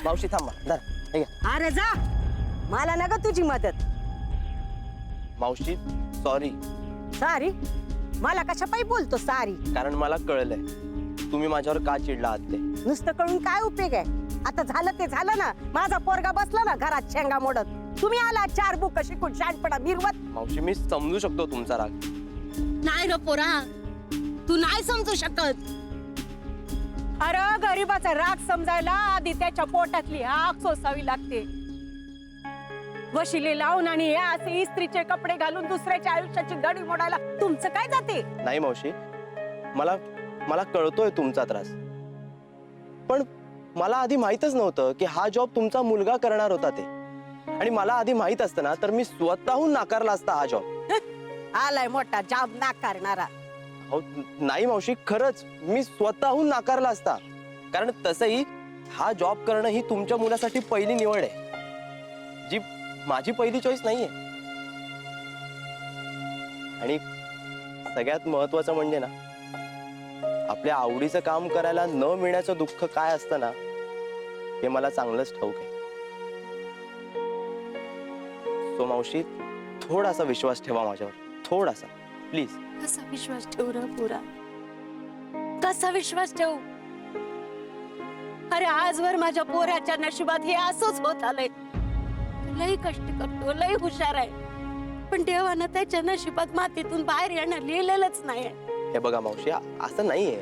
मावशी थांबा धर हे घ्या. अरे जा, मला नका तुझी मदत. मावशी सॉरी. सारी मला कशा पायी बोलतो सारी? कारण मला कळलंय तुम्ही माझ्यावर का चिडला आहात ते. नुसतं कळून काय उपयोग आहे? आता झालं ते झालं ना. माझा पोरगा बसला ना घरात शेंगा मोडत. तुम्ही आला 4 बुक शिकून शहाणपणा मिरवत. मावशी मी समजू शकतो तुमचा राग. नाही रे पोरा, तू नाही समजू शकत. अरे गरीबाचा राग समजायला आधी त्याच्या पोटातली आग सोसावी लागते. वशिले लावून आणि हे असे इस्त्रीचे कपडे घालून दुसऱ्याच्या आयुष्याची गडी मोडायला तुमचं काय जाते? नाही मावशी, मला मला कळतोय तुमचा त्रास, पण मला आधी माहीतच नव्हतं की हा जॉब तुमचा मुलगा करणार होता ते. आणि मला आधी माहित असतं ना तर मी स्वतःहून नाकारला असता हा जॉब. आलाय मोठा जॉब नाकारणारा. हो नाही मावशी, खरंच मी स्वतःहून नाकारला असता. कारण तसंही हा जॉब करणं ही तुमच्या मुलासाठी पहिली निवड आहे, जी माझी पहिली चॉईस नाहीये. आणि सगळ्यात महत्वाचं म्हणजे ना, आपल्या आवडीचं काम करायला न मिळण्याचं दुःख काय असतं ना, हे मला चांगलंच ठाऊक आहे. सो मावशी, थोडासा विश्वास ठेवा माझ्यावर, थोडासा प्लीज. कसा विश्वास ठेवू रे पुरा? कसा विश्वास ठेवू? अरे आजवर माझ्या पोराच्या नशिबात हे असंच होत आलंय. लई कष्ट करतो, लई हुशार आहे, पण देवानं त्याच्या नशिबात मातीतून बाहेर येणं लिहिलेलंच नाही. हे बघा मावशी, असं नाहीये.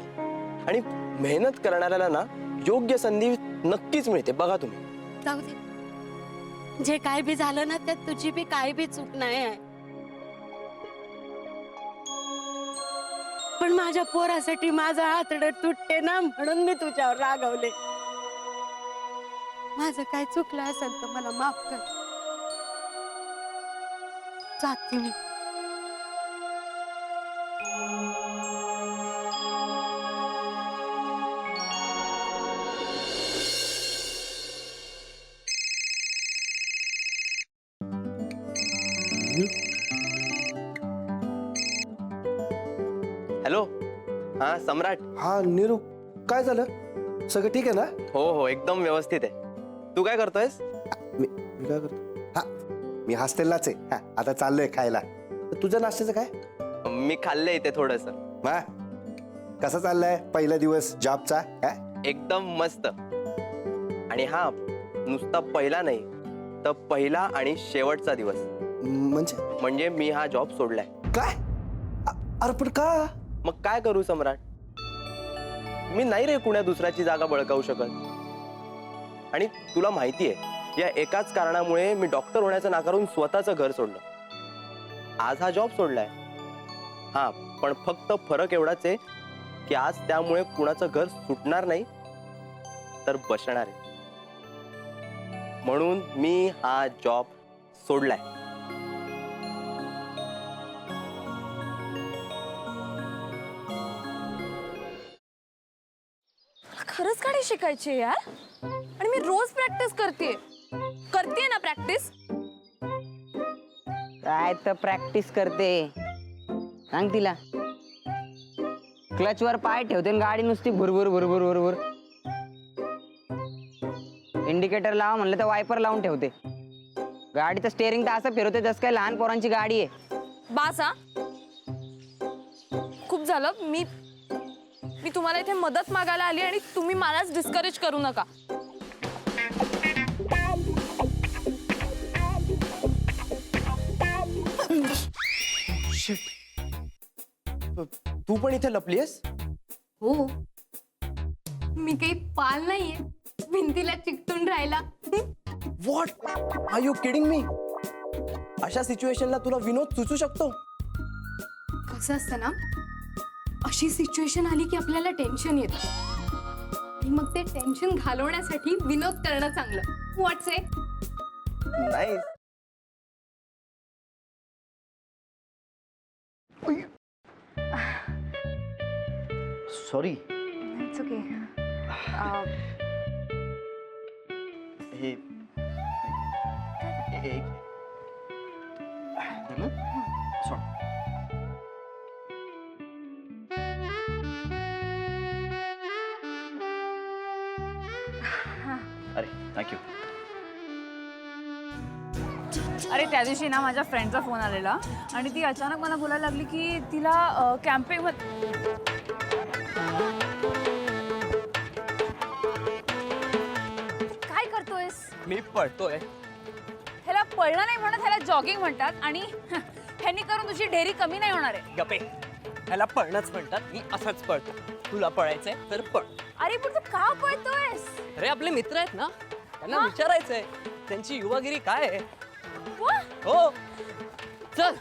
आणि मेहनत करणाऱ्याला ना योग्य संधी नक्कीच मिळते, बघा तुम्ही. जाऊ दे, जे काय बी झालं ना त्यात तुझी बी काय बी चूक नाही आहे. पण माझ्या पोरासाठी माझा हातडं तुटते ना, म्हणून मी तुझ्यावर रागवले. माझं काय चुकलं असेल तर मला माफ कर. जाते मी. हॅलो, हा सम्राट. हा नीरू, काय झालं? सगळं ठीक आहे ना? हो हो एकदम व्यवस्थित आहे. तू काय करतोयस? मी काय करतो? हा, मी हॉस्टेललाच आहे. हा, आता चाललोय खायला. तुझं नाश्त्याचं काय? मी खाल्लंय इथे थोडस. वा, कसा चाललाय पहिला दिवस जॉबचा? एकदम मस्त. आणि हा नुसता पहिला नाही, तर पहिला आणि शेवटचा दिवस. म्हणजे मी हा जॉब सोडलाय. काय? अरे पण का? मग काय करू सम्राट, मी नाही रे कुण्या दुसऱ्याची जागा बळकावू शकत. आणि तुला माहितीये, या एकाच कारणामुळे मी डॉक्टर होण्याचं नाकारून स्वतःचं घर सोडलं. आज हा जॉब सोडलाय. हा, पण फक्त फरक एवढाच आहे की आज त्यामुळे कुणाचं घर सुटणार नाही, तर बसणार आहे. म्हणून मी हा जॉब सोडलाय. खरंच गाडी शिकायची आहे यार. आणि मी रोज प्रॅक्टिस करते ना प्रॅक्टिस. काय तर प्रॅक्टिस करते, सांग तिला. क्लच वर पाय ठेवते आणि गाडी नुसती भुरभुर भुरभुर भुरभुर. इंडिकेटर लावा म्हणलं तर वायपर लावून ठेवते. गाडीचं स्टेअरिंग तर असं फिरवते जसं काय लहान पोरांची गाडी आहे. बास हा, खूप झालं. मी तुम्हाला इथे मदत मागायला आली आणि तुम्ही मलाच डिस्करेज करू नका. तू पण इथे लपलीयस? हो, मी काही पाल नाहीये भिंतीला चिकटून राहिला. What are you kidding me? अशा सिच्युएशनला तुला विनोद सुचू शकतो? कसं असतं ना, अशी सिच्युएशन आली की आपल्याला टेन्शन येतं आणि मग ते टेन्शन घालवण्यासाठी विनोद करणं चांगलं. व्हॉट्स इट? नाही. सॉरी. It's okay. हे अरे थँक्यू. अरे त्या दिवशी ना माझ्या फ्रेंडचा फोन आलेला आणि ती अचानक मला बोलायला लागली की तिला कॅम्पिंग काय करतोयस? मी पळतोय. ह्याला पळणं नाही म्हणत, ह्याला जॉगिंग म्हणतात आणि ह्यांनी करून तुझी डेअरी कमी नाही होणार आहे. गपे, ह्याला पळणंच म्हणतात. मी असंच पळतो. तुला पळायचंय तर पळ. अरे पण तू का पळतोयस? अरे आपले मित्र आहेत ना, त्यांना विचारायचंय त्यांची युवागिरी काय आहे. वा, हो चल.